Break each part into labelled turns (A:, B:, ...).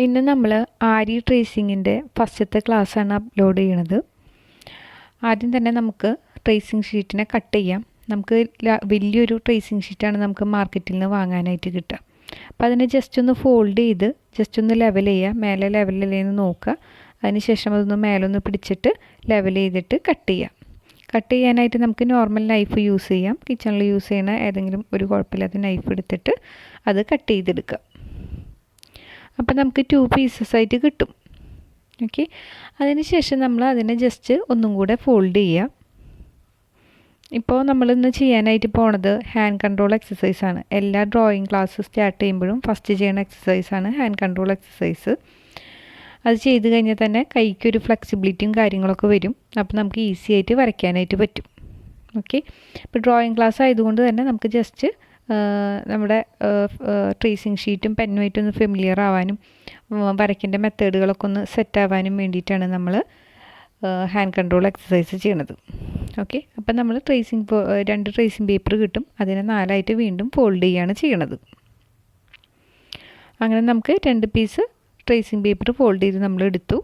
A: ഇന്ന് നമ്മൾ ആരി ട്രേസിങ്ങിൻ്റെ ഫസ്റ്റത്തെ ക്ലാസ്സാണ് അപ്ലോഡ് ചെയ്യണത്. ആദ്യം തന്നെ നമുക്ക് ട്രേസിങ് ഷീറ്റിനെ കട്ട് ചെയ്യാം. നമുക്ക് വലിയൊരു ട്രേസിങ് ഷീറ്റാണ് നമുക്ക് മാർക്കറ്റിൽ നിന്ന് വാങ്ങാനായിട്ട് കിട്ടുക. അപ്പോൾ അതിനെ ജസ്റ്റ് ഒന്ന് ഫോൾഡ് ചെയ്ത് ജസ്റ്റ് ഒന്ന് ലെവൽ ചെയ്യുക. മേലെ ലെവലിലേന്ന് നോക്കുക. അതിനുശേഷം അതൊന്ന് മേലൊന്ന് പിടിച്ചിട്ട് ലെവൽ ചെയ്തിട്ട് കട്ട് ചെയ്യാം. കട്ട് ചെയ്യാനായിട്ട് നമുക്ക് നോർമൽ നൈഫ് യൂസ് ചെയ്യാം. കിച്ചണിൽ യൂസ് ചെയ്യുന്ന ഏതെങ്കിലും ഒരു കുഴപ്പമില്ലാത്ത നൈഫ് എടുത്തിട്ട് അത് കട്ട് ചെയ്തെടുക്കുക. അപ്പോൾ നമുക്ക് 2 പീസസ് ആയിട്ട് കിട്ടും. ഓക്കെ, അതിനുശേഷം നമ്മൾ അതിനെ ജസ്റ്റ് ഒന്നും കൂടെ ഫോൾഡ് ചെയ്യുക. ഇപ്പോൾ നമ്മളിന്ന് ചെയ്യാനായിട്ട് പോണത് ഹാൻഡ് കൺട്രോൾ എക്സസൈസാണ്. എല്ലാ ഡ്രോയിങ് ക്ലാസ് സ്റ്റാർട്ട് ചെയ്യുമ്പോഴും ഫസ്റ്റ് ചെയ്യുന്ന എക്സസൈസാണ് ഹാൻഡ് കൺട്രോൾ എക്സസൈസ്. അത് ചെയ്ത് കഴിഞ്ഞാൽ തന്നെ കൈക്കൊരു ഫ്ലെക്സിബിലിറ്റിയും കാര്യങ്ങളൊക്കെ വരും. അപ്പോൾ നമുക്ക് ഈസി ആയിട്ട് വരയ്ക്കാനായിട്ട് പറ്റും. ഓക്കെ, ഇപ്പോൾ ഡ്രോയിങ് ക്ലാസ് ആയതുകൊണ്ട് തന്നെ നമുക്ക് ജസ്റ്റ് നമ്മുടെ ട്രേസിങ് ഷീറ്റും പെന്നുമായിട്ട് ഒന്ന് ഫെമിലിയർ ആവാനും വരയ്ക്കേണ്ട മെത്തേഡുകളൊക്കെ ഒന്ന് സെറ്റ് ആവാനും വേണ്ടിയിട്ടാണ് നമ്മൾ ഹാൻഡ് കൺട്രോൾ എക്സസൈസ് ചെയ്യണത്. ഓക്കെ, അപ്പം നമ്മൾ 2 ട്രേസിങ് പേപ്പർ കിട്ടും. അതിനെ 4 ആയിട്ട് വീണ്ടും ഫോൾഡ് ചെയ്യുകയാണ് ചെയ്യണത്. അങ്ങനെ നമുക്ക് 2 പീസ് ട്രേസിങ് പേപ്പർ ഫോൾഡ് ചെയ്ത് നമ്മൾ എടുത്തു.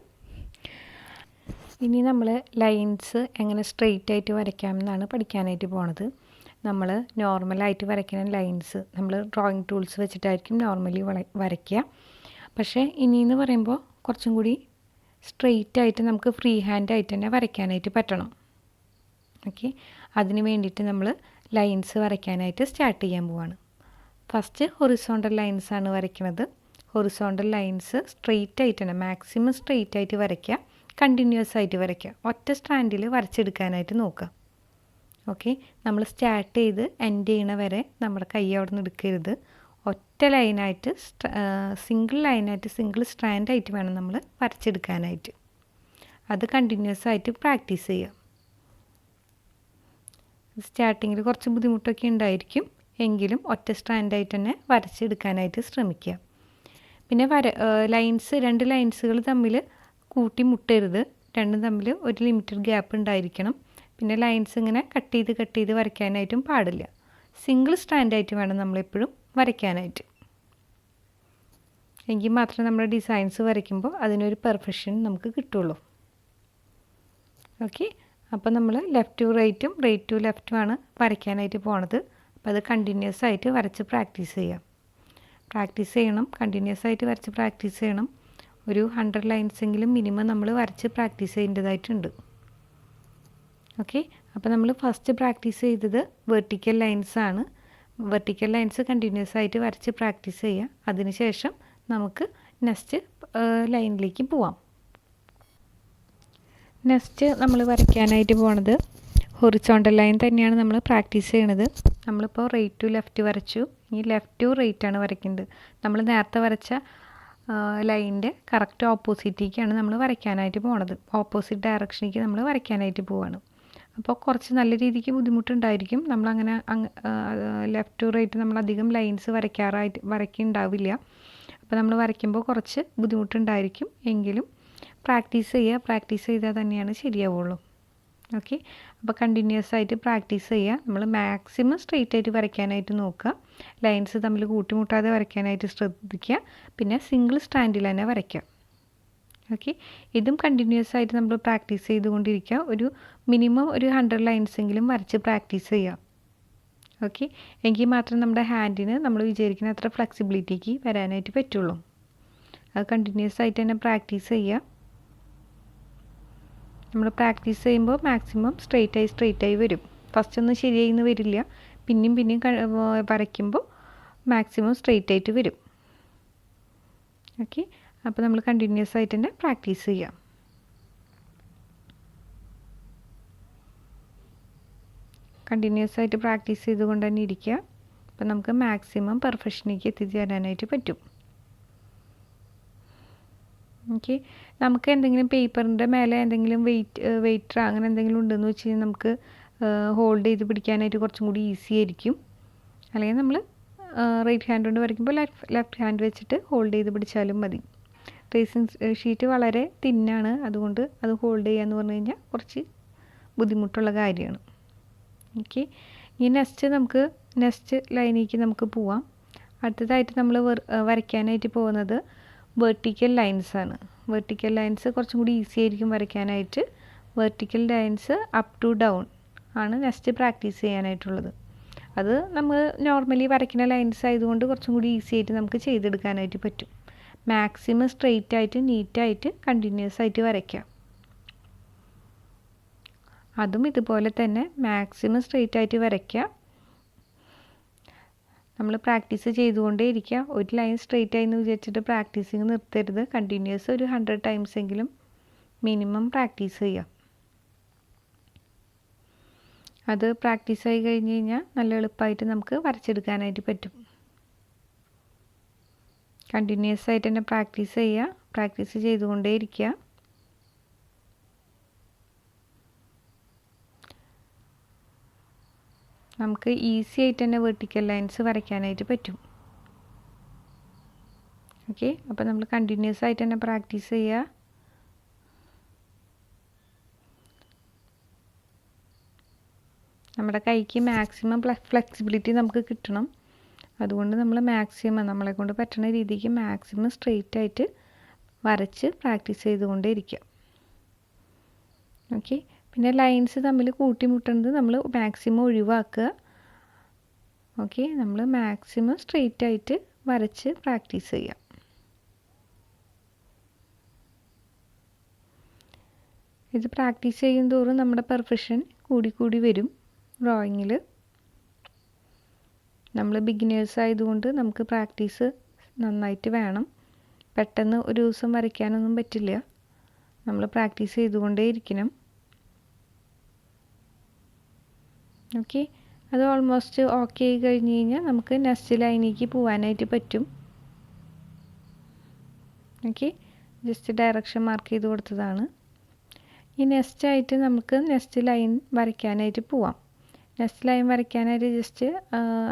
A: ഇനി നമ്മൾ ലൈൻസ് എങ്ങനെ സ്ട്രെയിറ്റ് ആയിട്ട് വരയ്ക്കാമെന്നാണ് പഠിക്കാനായിട്ട് പോണത്. നമ്മൾ നോർമലായിട്ട് വരയ്ക്കുന്ന ലൈൻസ് നമ്മൾ ഡ്രോയിങ് ടൂൾസ് വെച്ചിട്ടായിരിക്കും നോർമലി വരയ്ക്കുക. പക്ഷേ ഇനിയെന്ന് പറയുമ്പോൾ കുറച്ചും കൂടി സ്ട്രെയിറ്റ് ആയിട്ട് നമുക്ക് ഫ്രീ ഹാൻഡ് ആയിട്ട് തന്നെ വരയ്ക്കാനായിട്ട് പറ്റണം. ഓക്കെ, അതിന് വേണ്ടിയിട്ട് നമ്മൾ ലൈൻസ് വരയ്ക്കാനായിട്ട് സ്റ്റാർട്ട് ചെയ്യാൻ പോവാണ്. ഫസ്റ്റ് ഹൊറിസോണ്ടൽ ലൈൻസാണ് വരയ്ക്കുന്നത്. ഹൊറിസോണ്ടൽ ലൈൻസ് സ്ട്രെയിറ്റ് ആയിട്ട് തന്നെ മാക്സിമം സ്ട്രെയിറ്റ് ആയിട്ട് വരയ്ക്കുക. കണ്ടിന്യൂസ് ആയിട്ട് വരയ്ക്കുക. ഒറ്റ സ്റ്റാൻഡിൽ വരച്ചെടുക്കാനായിട്ട് നോക്കുക. ഓക്കെ, നമ്മൾ സ്റ്റാർട്ട് ചെയ്ത് എൻഡ് ചെയ്യണ വരെ നമ്മുടെ കൈ അവിടെ നിന്ന് എടുക്കരുത്. ഒറ്റ ലൈനായിട്ട് സിംഗിൾ സ്ട്രാൻഡായിട്ട് വേണം നമ്മൾ വരച്ചെടുക്കാനായിട്ട്. അത് കണ്ടിന്യൂസ് ആയിട്ട് പ്രാക്ടീസ് ചെയ്യുക. സ്റ്റാർട്ടിങ്ങിൽ കുറച്ച് ബുദ്ധിമുട്ടൊക്കെ ഉണ്ടായിരിക്കും, എങ്കിലും ഒറ്റ സ്ട്രാൻഡായിട്ട് തന്നെ വരച്ചെടുക്കാനായിട്ട് ശ്രമിക്കുക. പിന്നെ ലൈൻസ് 2 ലൈൻസുകൾ തമ്മിൽ കൂട്ടി മുട്ടരുത്. രണ്ടും തമ്മിൽ ഒരു ലിമിറ്റഡ് ഗ്യാപ്പ് ഉണ്ടായിരിക്കണം. പിന്നെ ലൈൻസ് ഇങ്ങനെ കട്ട് ചെയ്ത് വരയ്ക്കാനായിട്ടും പാടില്ല. സിംഗിൾ സ്റ്റാൻഡായിട്ട് വേണം നമ്മളെപ്പോഴും വരയ്ക്കാനായിട്ട്. എങ്കിൽ മാത്രമേ നമ്മുടെ ഡിസൈൻസ് വരയ്ക്കുമ്പോൾ അതിനൊരു പെർഫെക്ഷൻ നമുക്ക് കിട്ടുള്ളൂ. ഓക്കെ, അപ്പോൾ നമ്മൾ ലെഫ്റ്റ് ടു റൈറ്റും റൈറ്റ് ടു ലെഫ്റ്റുമാണ് വരയ്ക്കാനായിട്ട് പോണത്. അപ്പോൾ അത് കണ്ടിന്യൂസ് ആയിട്ട് വരച്ച് പ്രാക്ടീസ് ചെയ്യണം. കണ്ടിന്യൂസ് ആയിട്ട് വരച്ച് പ്രാക്ടീസ് ചെയ്യണം. ഒരു 100 ലൈൻസെങ്കിലും മിനിമം നമ്മൾ വരച്ച് പ്രാക്ടീസ് ചെയ്യേണ്ടതായിട്ടുണ്ട്. ഓക്കെ, അപ്പോൾ നമ്മൾ ഫസ്റ്റ് പ്രാക്ടീസ് ചെയ്തത് വെർട്ടിക്കൽ ലൈൻസാണ്. വെർട്ടിക്കൽ ലൈൻസ് കണ്ടിന്യൂസ് ആയിട്ട് വരച്ച് പ്രാക്ടീസ് ചെയ്യുക. അതിനുശേഷം നമുക്ക് നെക്സ്റ്റ് ലൈനിലേക്ക് പോവാം. നെക്സ്റ്റ് നമ്മൾ വരയ്ക്കാനായിട്ട് പോണത് ഹൊറിസോണ്ടൽ ലൈൻ തന്നെയാണ് നമ്മൾ പ്രാക്ടീസ് ചെയ്യണത്. നമ്മളിപ്പോൾ റൈറ്റ് ടു ലെഫ്റ്റ് വരച്ചു. ഇനി ലെഫ്റ്റ് ടു റൈറ്റ് ആണ് വരയ്ക്കേണ്ടത്. നമ്മൾ നേരത്തെ വരച്ച ലൈനിൻ്റെ കറക്റ്റ് ഓപ്പോസിറ്റേക്കാണ് നമ്മൾ വരയ്ക്കാനായിട്ട് പോണത്. ഓപ്പോസിറ്റ് ഡയറക്ഷനിലേക്ക് നമ്മൾ വരയ്ക്കാനായിട്ട് പോവാണ്. അപ്പോൾ കുറച്ച് നല്ല രീതിക്ക് ബുദ്ധിമുട്ടുണ്ടായിരിക്കും. നമ്മളങ്ങനെ ലെഫ്റ്റ് ടു റൈറ്റ് നമ്മളധികം ലൈൻസ് വരയ്ക്കുന്നുണ്ടാവില്ല. അപ്പോൾ നമ്മൾ വരയ്ക്കുമ്പോൾ കുറച്ച് ബുദ്ധിമുട്ടുണ്ടായിരിക്കും, എങ്കിലും പ്രാക്ടീസ് ചെയ്താൽ തന്നെയാണ് ശരിയാവുള്ളൂ. ഓക്കെ, അപ്പോൾ കണ്ടിന്യൂസ് ആയിട്ട് പ്രാക്ടീസ് ചെയ്യുക. നമ്മൾ മാക്സിമം സ്ട്രെയിറ്റ് ആയിട്ട് വരയ്ക്കാനായിട്ട് നോക്കുക. ലൈൻസ് തമ്മിൽ കൂട്ടിമുട്ടാതെ വരയ്ക്കാനായിട്ട് ശ്രദ്ധിക്കുക. പിന്നെ സിംഗിൾ സ്റ്റാൻഡിൽ തന്നെ വരയ്ക്കുക. ഓക്കെ, ഇതും കണ്ടിന്യൂസ് ആയിട്ട് നമ്മൾ പ്രാക്ടീസ് ചെയ്തുകൊണ്ടിരിക്കുക. ഒരു മിനിമം ഒരു 100 ലൈൻസെങ്കിലും വരച്ച് പ്രാക്ടീസ് ചെയ്യുക. ഓക്കെ, എങ്കിൽ മാത്രം നമ്മുടെ ഹാൻഡിന് നമ്മൾ വിചാരിക്കുന്ന അത്ര ഫ്ലെക്സിബിലിറ്റിക്ക് വരാനായിട്ട് പറ്റുള്ളൂ. അത് കണ്ടിന്യൂസ് ആയിട്ട് തന്നെ പ്രാക്ടീസ് ചെയ്യുക. നമ്മൾ പ്രാക്ടീസ് ചെയ്യുമ്പോൾ മാക്സിമം സ്ട്രെയിറ്റ് ആയി വരും. ഫസ്റ്റ് ഒന്നും ശരിയായിന്ന് വരില്ല. പിന്നെയും വരയ്ക്കുമ്പോൾ മാക്സിമം സ്ട്രെയിറ്റ് ആയിട്ട് വരും. ഓക്കെ, അപ്പോൾ നമ്മൾ കണ്ടിന്യൂസ് ആയിട്ട് തന്നെ പ്രാക്ടീസ് ചെയ്യാം. കണ്ടിന്യൂസ് ആയിട്ട് പ്രാക്ടീസ് ചെയ്തുകൊണ്ട് തന്നെ ഇരിക്കുക. അപ്പോൾ നമുക്ക് മാക്സിമം പെർഫെക്ഷനിലേക്ക് എത്തിച്ചേരാനായിട്ട് പറ്റും. ഓക്കെ, നമുക്ക് എന്തെങ്കിലും പേപ്പറിൻ്റെ മേലെ എന്തെങ്കിലും വെയിറ്റർ അങ്ങനെ എന്തെങ്കിലും ഉണ്ടെന്ന് വെച്ച് കഴിഞ്ഞാൽ നമുക്ക് ഹോൾഡ് ചെയ്ത് പിടിക്കാനായിട്ട് കുറച്ചും കൂടി ഈസി ആയിരിക്കും. അല്ലെങ്കിൽ നമ്മൾ റൈറ്റ് ഹാൻഡ് കൊണ്ട് വരയ്ക്കുമ്പോൾ ലെഫ്റ്റ് ഹാൻഡ് വെച്ചിട്ട് ഹോൾഡ് ചെയ്ത് പിടിച്ചാലും മതി. ട്രേസിങ് ഷീറ്റ് വളരെ തിന്നാണ്, അതുകൊണ്ട് അത് ഹോൾഡ് ചെയ്യാന്ന് പറഞ്ഞു കഴിഞ്ഞാൽ കുറച്ച് ബുദ്ധിമുട്ടുള്ള കാര്യമാണ്. ഓക്കെ, ഈ നെക്സ്റ്റ് ലൈനിലേക്ക് നമുക്ക് പോവാം. അടുത്തതായിട്ട് നമ്മൾ വരയ്ക്കാനായിട്ട് പോകുന്നത് വെർട്ടിക്കൽ ലൈൻസ് ആണ്. വെർട്ടിക്കൽ ലൈൻസ് കുറച്ചും കൂടി ഈസി ആയിരിക്കും വരയ്ക്കാനായിട്ട്. Vertical lines up to down ആണ് നെക്സ്റ്റ് പ്രാക്ടീസ് ചെയ്യാനായിട്ടുള്ളത്. അത് നമ്മൾ നോർമലി വരയ്ക്കുന്ന ലൈൻസ് ആയതുകൊണ്ട് കുറച്ചും കൂടി ഈസി ആയിട്ട് നമുക്ക് ചെയ്തെടുക്കാനായിട്ട് പറ്റും. മാക്സിമം സ്ട്രെയിറ്റ് ആയിട്ട് നീറ്റായിട്ട് കണ്ടിന്യൂസ് ആയിട്ട് വരയ്ക്കാം. അതും ഇതുപോലെ തന്നെ മാക്സിമം സ്ട്രെയിറ്റ് ആയിട്ട് വരയ്ക്കുക. നമ്മൾ പ്രാക്ടീസ് ചെയ്തുകൊണ്ടേ ഇരിക്കുക. ഒരു ലൈൻ സ്ട്രെയിറ്റ് ആയി എന്ന് വിചാരിച്ചിട്ട് പ്രാക്ടീസിങ് നിർത്തരുത്. കണ്ടിന്യൂസ് ഒരു 100 ടൈംസ് എങ്കിലും മിനിമം പ്രാക്ടീസ് ചെയ്യുക. അത് പ്രാക്ടീസായി കഴിഞ്ഞ് കഴിഞ്ഞാൽ നല്ല എളുപ്പമായിട്ട് നമുക്ക് വരച്ചെടുക്കാനായിട്ട് പറ്റും. കണ്ടിന്യൂസ് ആയിട്ട് തന്നെ പ്രാക്ടീസ് ചെയ്യുക. പ്രാക്ടീസ് ചെയ്തുകൊണ്ടേ ഇരിക്കുക. നമുക്ക് ഈസി ആയിട്ട് തന്നെ വെർട്ടിക്കൽ ലൈൻസ് വരയ്ക്കാനായിട്ട് പറ്റും. ഓക്കെ, അപ്പോൾ നമ്മൾ കണ്ടിന്യൂസ് ആയിട്ട് തന്നെ പ്രാക്ടീസ് ചെയ്യുക. നമ്മുടെ കൈക്ക് മാക്സിമം ഫ്ലെക്സിബിലിറ്റി നമുക്ക് കിട്ടണം. അതുകൊണ്ട് നമ്മൾ മാക്സിമം നമ്മളെ കൊണ്ട് പറ്റുന്ന രീതിക്ക് മാക്സിമം സ്ട്രെയിറ്റ് ആയിട്ട് വരച്ച് പ്രാക്ടീസ് ചെയ്തുകൊണ്ടേ ഇരിക്കുക. ഓക്കെ, പിന്നെ ലൈൻസ് തമ്മിൽ കൂട്ടിമുട്ടുന്നത് നമ്മൾ മാക്സിമം ഒഴിവാക്കുക. ഓക്കെ, നമ്മൾ മാക്സിമം സ്ട്രെയിറ്റ് ആയിട്ട് വരച്ച് പ്രാക്ടീസ് ചെയ്യുക. ഇത് പ്രാക്ടീസ് ചെയ്യും തോറും നമ്മുടെ പെർഫെക്ഷൻ കൂടി വരും. ഡ്രോയിങ്ങിൽ നമ്മൾ ബിഗിനേഴ്സ് ആയതുകൊണ്ട് നമുക്ക് പ്രാക്ടീസ് നന്നായിട്ട് വേണം. പെട്ടെന്ന് ഒരു ദിവസം വരയ്ക്കാനൊന്നും പറ്റില്ല. നമ്മൾ പ്രാക്ടീസ് ചെയ്തുകൊണ്ടേ ഇരിക്കണം. ഓക്കെ, അത് ഓൾമോസ്റ്റ് ഓക്കെ ആയി കഴിഞ്ഞ് കഴിഞ്ഞാൽ നമുക്ക് നെക്സ്റ്റ് ലൈനിലേക്ക് പോകാനായിട്ട് പറ്റും. ഓക്കെ, ജസ്റ്റ് ഡയറക്ഷൻ മാർക്ക് ചെയ്ത് കൊടുത്തതാണ്. ഈ നെക്സ്റ്റ് ആയിട്ട് നമുക്ക് നെക്സ്റ്റ് ലൈൻ വരയ്ക്കാനായിട്ട് പോവാം. നെക്സ്റ്റ് ലൈൻ വരയ്ക്കാനായിട്ട് ജസ്റ്റ്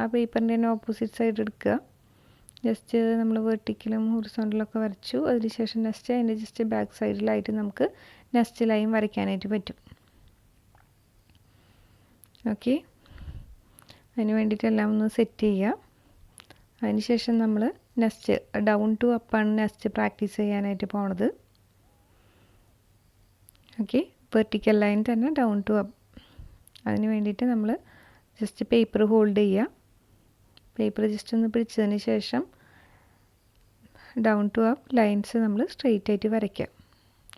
A: ആ പേപ്പറിൻ്റെ തന്നെ ഓപ്പോസിറ്റ് സൈഡ് എടുക്കുക. ജസ്റ്റ് നമ്മൾ വെർട്ടിക്കലും ഹൊറിസോണ്ടലൊക്കെ വരച്ചു. അതിനുശേഷം നെക്സ്റ്റ് അതിൻ്റെ ജസ്റ്റ് ബാക്ക് സൈഡിലായിട്ട് നമുക്ക് നെക്സ്റ്റ് ലൈൻ വരയ്ക്കാനായിട്ട് പറ്റും. ഓക്കെ, അതിന് വേണ്ടിയിട്ട് എല്ലാം ഒന്ന് സെറ്റ് ചെയ്യുക. അതിനുശേഷം നമ്മൾ നെക്സ്റ്റ് ഡൗൺ ടു അപ്പാണ് നെക്സ്റ്റ് പ്രാക്ടീസ് ചെയ്യാനായിട്ട് പോണത്. ഓക്കെ, വെർട്ടിക്കൽ ലൈൻ തന്നെ ഡൗൺ ടു അപ്പ്. അതിന് വേണ്ടിയിട്ട് നമ്മൾ ജസ്റ്റ് പേപ്പർ ഹോൾഡ് ചെയ്യുക. പേപ്പർ ജസ്റ്റ് ഒന്ന് പിടിച്ചതിന് ശേഷം ഡൗൺ ടു അപ്പ് ലൈൻസ് നമ്മൾ സ്ട്രെയിറ്റ് ആയിട്ട് വരയ്ക്കുക.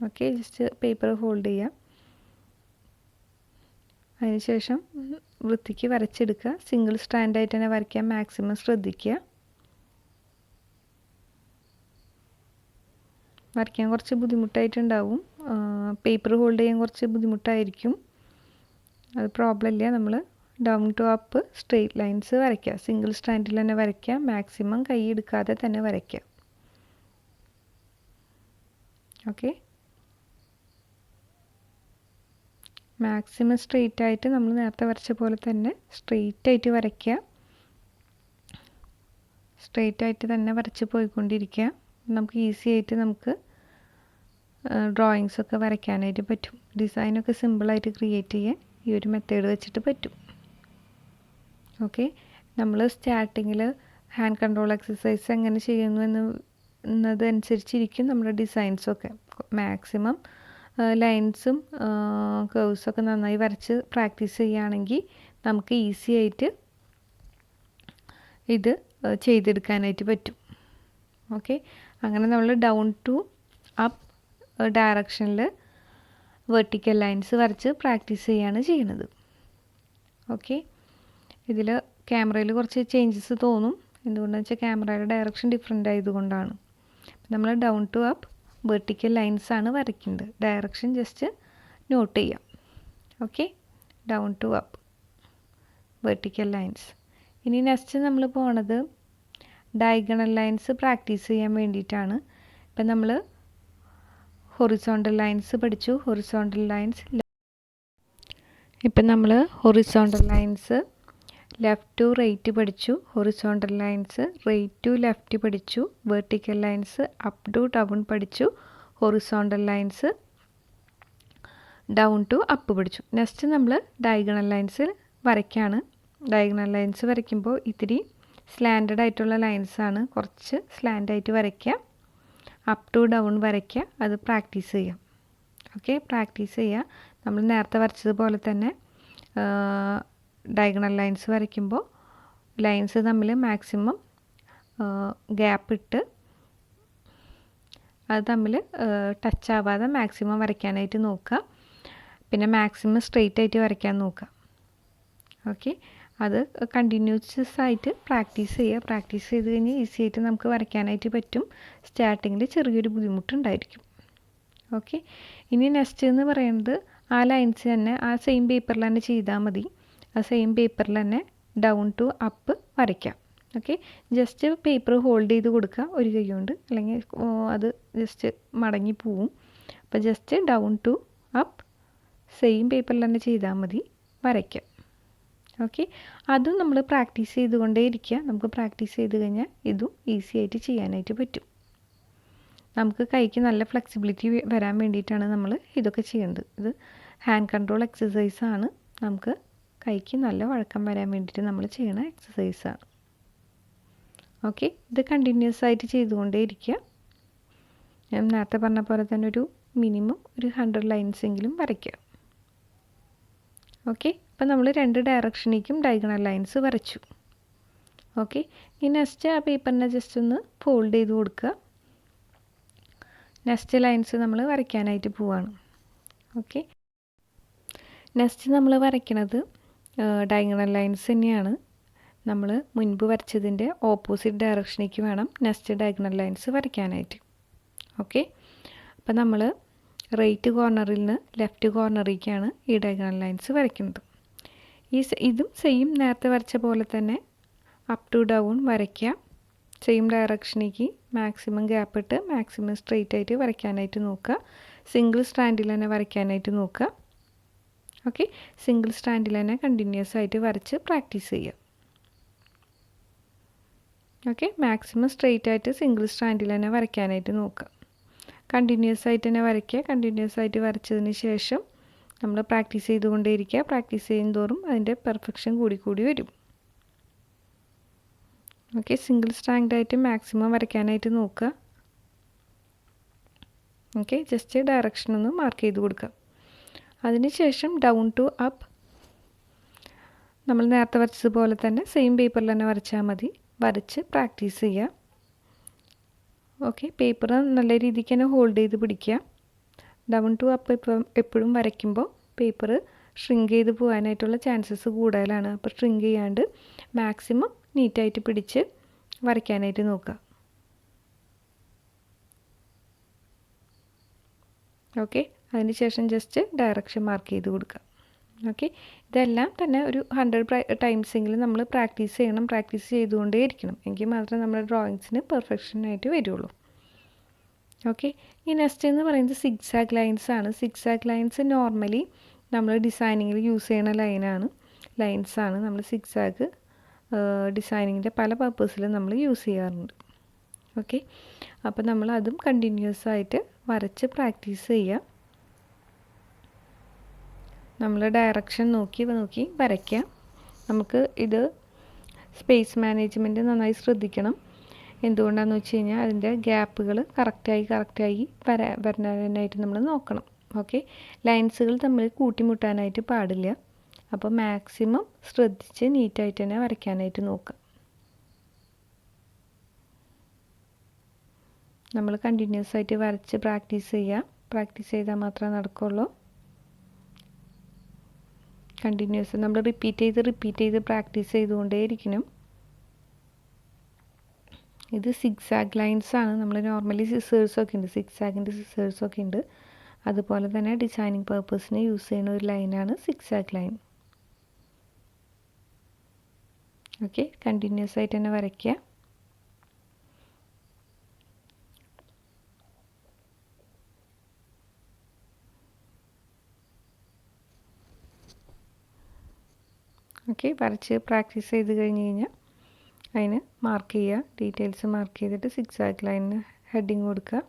A: ഓക്കെ, ജസ്റ്റ് പേപ്പർ ഹോൾഡ് ചെയ്യുക. അതിനുശേഷം വൃത്തിക്ക് വരച്ചെടുക്കുക. സിംഗിൾ സ്റ്റാൻഡായിട്ട് തന്നെ വരയ്ക്കാൻ മാക്സിമം ശ്രദ്ധിക്കുക. വരയ്ക്കാൻ കുറച്ച് ബുദ്ധിമുട്ടായിട്ടുണ്ടാവും. പേപ്പർ ഹോൾഡ് ചെയ്യാൻ കുറച്ച് ബുദ്ധിമുട്ടായിരിക്കും. അത് പ്രോബ്ലം ഇല്ല. നമ്മൾ down to up straight lines വരയ്ക്കുക. സിംഗിൾ സ്റ്റാൻഡിൽ തന്നെ വരയ്ക്കുക. മാക്സിമം കൈ എടുക്കാതെ തന്നെ വരയ്ക്കുക. ഓക്കെ, മാക്സിമം സ്ട്രെയിറ്റ് ആയിട്ട് നമ്മൾ നേരത്തെ വരച്ച പോലെ തന്നെ സ്ട്രെയിറ്റ് ആയിട്ട് വരയ്ക്കുക. സ്ട്രെയിറ്റ് ആയിട്ട് തന്നെ വരച്ച് പോയിക്കൊണ്ടിരിക്കുക. നമുക്ക് ഈസി ആയിട്ട് നമുക്ക് ഡ്രോയിങ്സ് ഒക്കെ വരയ്ക്കാനായിട്ട് പറ്റും. ഡിസൈനൊക്കെ സിമ്പിളായിട്ട് ക്രിയേറ്റ് ചെയ്യാൻ ഈ ഒരു മെത്തേഡ് വെച്ചിട്ട് പറ്റും. ഓക്കെ, നമ്മൾ സ്റ്റാർട്ടിങ്ങിൽ ഹാൻഡ് കൺട്രോൾ എക്സസൈസ് എങ്ങനെ ചെയ്യുന്നു എന്നതനുസരിച്ചിരിക്കും നമ്മുടെ ഡിസൈൻസൊക്കെ. മാക്സിമം ലൈൻസും കേവ്സൊക്കെ നന്നായി വരച്ച് പ്രാക്ടീസ് ചെയ്യുകയാണെങ്കിൽ നമുക്ക് ഈസി ആയിട്ട് ഇത് ചെയ്തെടുക്കാനായിട്ട് പറ്റും. ഓക്കെ, അങ്ങനെ നമ്മൾ ഡൗൺ ടു അപ്പ് ഡയറക്ഷനിൽ വെർട്ടിക്കൽ ലൈൻസ് വരച്ച് പ്രാക്ടീസ് ചെയ്യുകയാണ് ചെയ്യുന്നത്. ഓക്കെ, ഇതിൽ ക്യാമറയിൽ കുറച്ച് ചേഞ്ചസ് തോന്നും. എന്തുകൊണ്ടെന്ന് വെച്ചാൽ ക്യാമറയുടെ ഡയറക്ഷൻ ഡിഫറെൻ്റ് ആയതുകൊണ്ടാണ്. നമ്മൾ down to up vertical lines ആണ് വരയ്ക്കുന്നത്. ഡയറക്ഷൻ ജസ്റ്റ് നോട്ട് ചെയ്യാം. Okay, down to up vertical lines. ഇനി നെക്സ്റ്റ് നമ്മൾ പോണത് ഡയഗണൽ ലൈൻസ് പ്രാക്ടീസ് ചെയ്യാൻ വേണ്ടിയിട്ടാണ്. ഇപ്പം നമ്മൾ ഹൊറിസോണ്ടൽ ലൈൻസ് പഠിച്ചു. ഹൊറിസോണ്ടൽ ലൈൻസ് ഇപ്പം നമ്മൾ horizontal lines left to right പഠിച്ചു. Horizontal lines right to left പഠിച്ചു. Vertical lines up to down പഠിച്ചു. Horizontal lines down to up പഠിച്ചു. നെക്സ്റ്റ് നമ്മൾ ഡയഗണൽ ലൈൻസ് വരയ്ക്കുകയാണ്. ഡയഗണൽ ലൈൻസ് വരയ്ക്കുമ്പോൾ ഇത്തിരി സ്ലാൻഡഡ് ആയിട്ടുള്ള ലൈൻസാണ്. കുറച്ച് സ്ലാൻഡായിട്ട് വരയ്ക്കുക. അപ്പ് ടു ഡൗൺ വരയ്ക്കുക, അത് പ്രാക്ടീസ് ചെയ്യാം. ഓക്കെ, പ്രാക്ടീസ് ചെയ്യുക. നമ്മൾ നേരത്തെ വരച്ചതുപോലെ തന്നെ ഡയഗണൽ ലൈൻസ് വരയ്ക്കുമ്പോൾ ലൈൻസ് തമ്മിൽ മാക്സിമം ഗ്യാപ്പ് ഇട്ട് അത് തമ്മിൽ ടച്ച് ആവാതെ മാക്സിമം വരയ്ക്കാനായിട്ട് നോക്കുക. പിന്നെ മാക്സിമം സ്ട്രെയിറ്റ് ആയിട്ട് വരയ്ക്കാൻ നോക്കുക. ഓക്കെ, അത് കണ്ടിന്യൂസ് ആയിട്ട് പ്രാക്ടീസ് ചെയ്യുക. പ്രാക്ടീസ് ചെയ്ത് കഴിഞ്ഞാൽ ഈസി ആയിട്ട് നമുക്ക് വരയ്ക്കാനായിട്ട് പറ്റും. സ്റ്റാർട്ടിങ്ങിൽ ചെറിയൊരു ബുദ്ധിമുട്ടുണ്ടായിരിക്കും. ഓക്കെ, ഇനി നെക്സ്റ്റ് എന്ന് പറയുന്നത് ആ ലൈൻസ് തന്നെ ആ സെയിം പേപ്പറിൽ തന്നെ ചെയ്താൽ മതി. ആ സെയിം പേപ്പറിൽ തന്നെ ഡൗൺ ടു അപ്പ് വരയ്ക്കാം. ഓക്കെ, ജസ്റ്റ് പേപ്പർ ഹോൾഡ് ചെയ്ത് കൊടുക്കുക ഒരു കൈ കൊണ്ട്, അല്ലെങ്കിൽ അത് ജസ്റ്റ് മടങ്ങി പോവും. അപ്പോൾ just down to up same പേപ്പറിൽ തന്നെ ചെയ്താൽ മതി, വരയ്ക്കാം. ഓക്കെ, അതും നമ്മൾ പ്രാക്ടീസ് ചെയ്തുകൊണ്ടേ ഇരിക്കുക. നമുക്ക് പ്രാക്ടീസ് ചെയ്ത് കഴിഞ്ഞാൽ ഇതും ഈസി ആയിട്ട് ചെയ്യാനായിട്ട് പറ്റും. നമുക്ക് കൈക്ക് നല്ല ഫ്ലെക്സിബിലിറ്റി വരാൻ വേണ്ടിയിട്ടാണ് നമ്മൾ ഇതൊക്കെ ചെയ്യുന്നത്. ഇത് ഹാൻഡ് കൺട്രോൾ എക്സസൈസാണ്. നമുക്ക് കൈക്ക് നല്ല വഴക്കം വരാൻ വേണ്ടിയിട്ട് നമ്മൾ ചെയ്യുന്ന എക്സസൈസാണ്. ഓക്കെ, ഇത് കണ്ടിന്യൂസ് ആയിട്ട് ചെയ്തുകൊണ്ടേ ഇരിക്കുക. ഞാൻ നേരത്തെ പറഞ്ഞ പോലെ തന്നെ ഒരു മിനിമം ഒരു 100 ലൈൻസ് എങ്കിലും വരയ്ക്കുക. ഓക്കെ, അപ്പോൾ നമ്മൾ 2 ഡയറക്ഷനിലേക്കും ഡയഗണൽ ലൈൻസ് വരച്ചു. ഓക്കെ, ഇനി നെക്സ്റ്റ് ആ പേപ്പറിനെ ജസ്റ്റ് ഒന്ന് ഫോൾഡ് ചെയ്ത് കൊടുക്കുക. നെക്സ്റ്റ് ലൈൻസ് നമ്മൾ വരയ്ക്കാനായിട്ട് പോവാണ്. ഓക്കെ, നെക്സ്റ്റ് നമ്മൾ വരയ്ക്കുന്നത് ഡയഗണൽ ലൈൻസ് തന്നെയാണ്. നമ്മൾ മുൻപ് വരച്ചതിൻ്റെ ഓപ്പോസിറ്റ് ഡയറക്ഷനിലേക്ക് വേണം നെക്സ്റ്റ് ഡയഗണൽ ലൈൻസ് വരയ്ക്കാനായിട്ട്. ഓക്കെ, അപ്പോൾ നമ്മൾ റൈറ്റ് കോർണറിൽ നിന്ന് ലെഫ്റ്റ് കോർണറിലേക്കാണ് ഈ ഡയഗണൽ ലൈൻസ് വരയ്ക്കുന്നത്. ഇതും സെയിം നേരത്തെ വരച്ച പോലെ തന്നെ അപ്പ് ടു ഡൗൺ വരയ്ക്കുക. സെയിം ഡയറക്ഷനിലേക്ക് മാക്സിമം ഗ്യാപ്പ് ഇട്ട് മാക്സിമം സ്ട്രെയിറ്റ് ആയിട്ട് വരയ്ക്കാനായിട്ട് നോക്കുക. സിംഗിൾ സ്റ്റാൻഡിൽ തന്നെ വരയ്ക്കാനായിട്ട് നോക്കുക. ഓക്കെ, സിംഗിൾ സ്റ്റാൻഡിൽ തന്നെ കണ്ടിന്യൂസ് ആയിട്ട് വരച്ച് പ്രാക്ടീസ് ചെയ്യുക. ഓക്കെ, മാക്സിമം സ്ട്രെയിറ്റ് ആയിട്ട് സിംഗിൾ സ്റ്റാൻഡിൽ തന്നെ വരയ്ക്കാനായിട്ട് നോക്കുക. കണ്ടിന്യൂസ് ആയിട്ട് തന്നെ വരയ്ക്കുക. കണ്ടിന്യൂസ് ആയിട്ട് വരച്ചതിന് ശേഷം നമ്മൾ പ്രാക്ടീസ് ചെയ്തുകൊണ്ടേയിരിക്കുക. പ്രാക്ടീസ് ചെയ്യുന്തോറും അതിൻ്റെ പെർഫെക്ഷൻ കൂടി വരും. ഓക്കെ, സിംഗിൾ സ്റ്റാൻഡായിട്ട് മാക്സിമം വരയ്ക്കാനായിട്ട് നോക്കുക. ഓക്കെ, ജസ്റ്റ് ഡയറക്ഷൻ ഒന്ന് മാർക്ക് ചെയ്ത് കൊടുക്കുക. അതിനുശേഷം ഡൗൺ ടു അപ്പ് നമ്മൾ നേരത്തെ വരച്ചതുപോലെ തന്നെ സെയിം പേപ്പറിൽ തന്നെ വരച്ചാൽ മതി. വരച്ച് പ്രാക്ടീസ് ചെയ്യുക. ഓക്കെ, പേപ്പർ നല്ല രീതിക്ക് തന്നെ ഹോൾഡ് ചെയ്ത് പിടിക്കുക. ഡൗൺ ടു അപ്പ് എപ്പോഴും വരയ്ക്കുമ്പോൾ പേപ്പർ ഷ്രിങ്ക് ചെയ്ത് പോകാനായിട്ടുള്ള ചാൻസസ് കൂടുതലാണ്. അപ്പോൾ ഷ്രിങ്ക് ചെയ്യാണ്ട് മാക്സിമം നീറ്റായിട്ട് പിടിച്ച് വരയ്ക്കാനായിട്ട് നോക്കുക. ഓക്കെ, അതിനുശേഷം ജസ്റ്റ് ഡയറക്ഷൻ മാർക്ക് ചെയ്ത് കൊടുക്കുക. ഓക്കെ, ഇതെല്ലാം തന്നെ ഒരു 100 ടൈംസെങ്കിലും നമ്മൾ പ്രാക്ടീസ് ചെയ്യണം. പ്രാക്ടീസ് ചെയ്തുകൊണ്ടേ ഇരിക്കണം. എങ്കിൽ മാത്രമേ നമ്മുടെ ഡ്രോയിങ്സിന് പെർഫെക്ഷനായിട്ട് വരുള്ളൂ. ഓക്കെ, ഈ നെക്സ്റ്റ് എന്ന് പറയുന്നത് സിഗ്സാഗ് ലൈൻസ് ആണ്. സിഗ്സാഗ് ലൈൻസ് നോർമലി നമ്മൾ ഡിസൈനിങ്ങിൽ യൂസ് ചെയ്യുന്ന ലൈൻസാണ്. നമ്മൾ സിഗ്സാഗ് ഡിസൈനിങ്ങിൻ്റെ പല പർപ്പസിലും നമ്മൾ യൂസ് ചെയ്യാറുണ്ട്. ഓക്കെ, അപ്പോൾ നമ്മൾ അതും കണ്ടിന്യൂസ് ആയിട്ട് വരച്ച് പ്രാക്ടീസ് ചെയ്യുക. നമ്മൾ ഡയറക്ഷൻ നോക്കി വരയ്ക്കുക. നമുക്ക് ഇത് സ്പേസ് മാനേജ്മെൻറ്റ് നന്നായി ശ്രദ്ധിക്കണം. എന്തുകൊണ്ടാണെന്ന് വെച്ച് കഴിഞ്ഞാൽ അതിൻ്റെ ഗ്യാപ്പുകൾ കറക്റ്റായി വരാനായിട്ട് നമ്മൾ നോക്കണം. ഓക്കെ, ലൈൻസുകൾ തമ്മിൽ കൂട്ടിമുട്ടാനായിട്ട് പാടില്ല. അപ്പോൾ മാക്സിമം ശ്രദ്ധിച്ച് നീറ്റായിട്ട് തന്നെ വരയ്ക്കാനായിട്ട് നോക്കുക. നമ്മൾ കണ്ടിന്യൂസ് ആയിട്ട് വരച്ച് പ്രാക്ടീസ് ചെയ്യുക. പ്രാക്ടീസ് ചെയ്താൽ മാത്രമേ നടക്കുള്ളൂ. കണ്ടിന്യൂസ് നമ്മൾ റിപ്പീറ്റ് ചെയ്ത് പ്രാക്ടീസ് ചെയ്തുകൊണ്ടേയിരിക്കണം. ഇത് സിഗ്സാഗ് ലൈൻസ് ആണ്. നമ്മൾ നോർമലി സിസേഴ്സൊക്കെ ഉണ്ട്, സിഗ്സാഗിൻ്റെ സിസേഴ്സൊക്കെ ഉണ്ട്. അതുപോലെ തന്നെ ഡിസൈനിങ് പർപ്പസിന് യൂസ് ചെയ്യുന്ന ഒരു ലൈനാണ് സിഗ്സാഗ് ലൈൻ. ഓക്കെ, കണ്ടിന്യൂസ് ആയിട്ട് തന്നെ വരയ്ക്കുക. ഓക്കെ, വരച്ച് പ്രാക്ടീസ് ചെയ്ത് കഴിഞ്ഞ് കഴിഞ്ഞാൽ അതിന് മാർക്ക് ചെയ്യുക. ഡീറ്റെയിൽസ് മാർക്ക് ചെയ്തിട്ട് സിഗ്സാഗ് ലൈനിന് ഹെഡിങ് കൊടുക്കുക.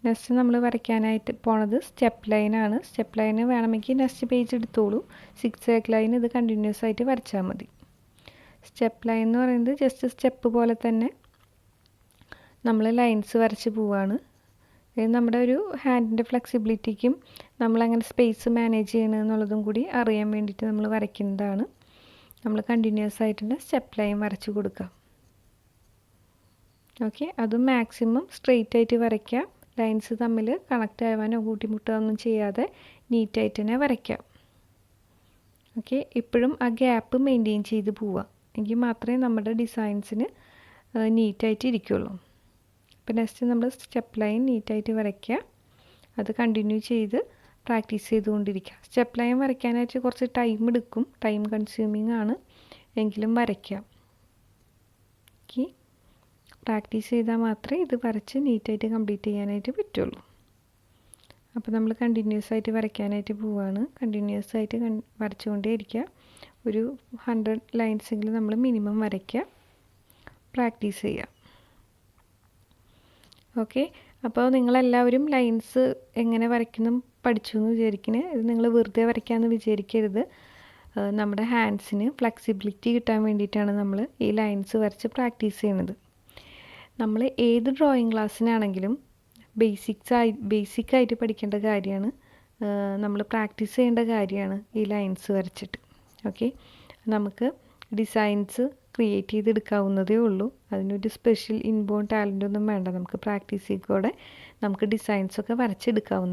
A: നെക്സ്റ്റ് നമ്മൾ വരയ്ക്കാനായിട്ട് പോണത് സ്റ്റെപ്പ് ലൈനാണ്. സ്റ്റെപ്പ് ലൈന് വേണമെങ്കിൽ നെക്സ്റ്റ് പേജ് എടുത്തോളൂ. സിഗ്സാഗ് ലൈൻ ഇത് കണ്ടിന്യൂസ് ആയിട്ട് വരച്ചാൽ മതി. സ്റ്റെപ്പ് ലൈൻ എന്ന് പറയുന്നത് ജസ്റ്റ് സ്റ്റെപ്പ് പോലെ തന്നെ നമ്മൾ ലൈൻസ് വരച്ച് പോവാണ്. ഇത് നമ്മുടെ ഒരു ഹാൻഡിൻ്റെ ഫ്ലെക്സിബിലിറ്റിക്കും നമ്മളങ്ങനെ സ്പേസ് മാനേജ് ചെയ്യണമെന്നുള്ളതും കൂടി അറിയാൻ വേണ്ടിയിട്ട് നമ്മൾ വരയ്ക്കുന്നതാണ്. നമ്മൾ കണ്ടിന്യൂസ് ആയിട്ടുള്ള സ്റ്റെപ്പ് ലൈൻ വരച്ച് കൊടുക്കുക. ഓക്കെ, അതും മാക്സിമം സ്ട്രെയിറ്റ് ആയിട്ട് വരയ്ക്കുക. ലൈൻസ് തമ്മിൽ കണക്റ്റ് ആവാനോ കൂട്ടിമുട്ടുകയൊന്നും ചെയ്യാതെ നീറ്റായിട്ട് തന്നെ വരയ്ക്കാം. ഓക്കെ, ഇപ്പോഴും ആ ഗ്യാപ്പ് മെയിൻറ്റെയിൻ ചെയ്ത് പോവുക. എങ്കിൽ മാത്രമേ നമ്മുടെ ഡിസൈൻസിന് നീറ്റായിട്ട് ഇരിക്കുള്ളൂ. അപ്പോൾ നെക്സ്റ്റ് നമ്മൾ സ്റ്റെപ്പ് ലൈൻ നീറ്റായിട്ട് വരയ്ക്കുക. അത് കണ്ടിന്യൂ ചെയ്ത് പ്രാക്ടീസ് ചെയ്തുകൊണ്ടിരിക്കുക. സ്റ്റെപ്പ് ലൈൻ വരയ്ക്കാനായിട്ട് കുറച്ച് ടൈം എടുക്കും, ടൈം കൺസ്യൂമിങ് ആണ്, എങ്കിലും വരയ്ക്കാം. ഓക്കെ, പ്രാക്ടീസ് ചെയ്താൽ മാത്രമേ ഇത് വരച്ച് നീറ്റായിട്ട് കംപ്ലീറ്റ് ചെയ്യാനായിട്ട് പറ്റുള്ളൂ. അപ്പോൾ നമ്മൾ കണ്ടിന്യൂസ് ആയിട്ട് വരയ്ക്കാനായിട്ട് പോവുകയാണ്. കണ്ടിന്യൂസ് ആയിട്ട് വരച്ചുകൊണ്ടേ ഇരിക്കുക. ഒരു 100 ലൈൻസെങ്കിലും നമ്മൾ മിനിമം വരയ്ക്കുക, പ്രാക്ടീസ് ചെയ്യുക. ഓക്കെ, അപ്പോൾ നിങ്ങളെല്ലാവരും ലൈൻസ് എങ്ങനെ വരയ്ക്കണം പഠിച്ചു എന്ന് വിചാരിക്കുന്നത്. ഇത് നിങ്ങൾ വെറുതെ വരയ്ക്കാമെന്ന് വിചാരിക്കരുത്. നമ്മുടെ ഹാൻഡ്സിന് ഫ്ലെക്സിബിലിറ്റി കിട്ടാൻ വേണ്ടിയിട്ടാണ് നമ്മൾ ഈ ലൈൻസ് വരച്ച് പ്രാക്ടീസ് ചെയ്യുന്നത്. നമ്മൾ ഏത് ഡ്രോയിങ് ക്ലാസ്സിനാണെങ്കിലും ബേസിക്കായിട്ട് പഠിക്കേണ്ട കാര്യമാണ്, നമ്മൾ പ്രാക്ടീസ് ചെയ്യേണ്ട കാര്യമാണ് ഈ ലൈൻസ് വരച്ചിട്ട്. ഓക്കെ, നമുക്ക് ഡിസൈൻസ് ക്രിയേറ്റ് ചെയ്തെടുക്കാവുന്നതേ ഉള്ളൂ. അതിനൊരു സ്പെഷ്യൽ ഇൻബോൺ ടാലൻ്റ് ഒന്നും വേണ്ട. നമുക്ക് പ്രാക്ടീസിൽ കൂടെ നമുക്ക് ഡിസൈൻസൊക്കെ വരച്ചെടുക്കാവുന്നത്.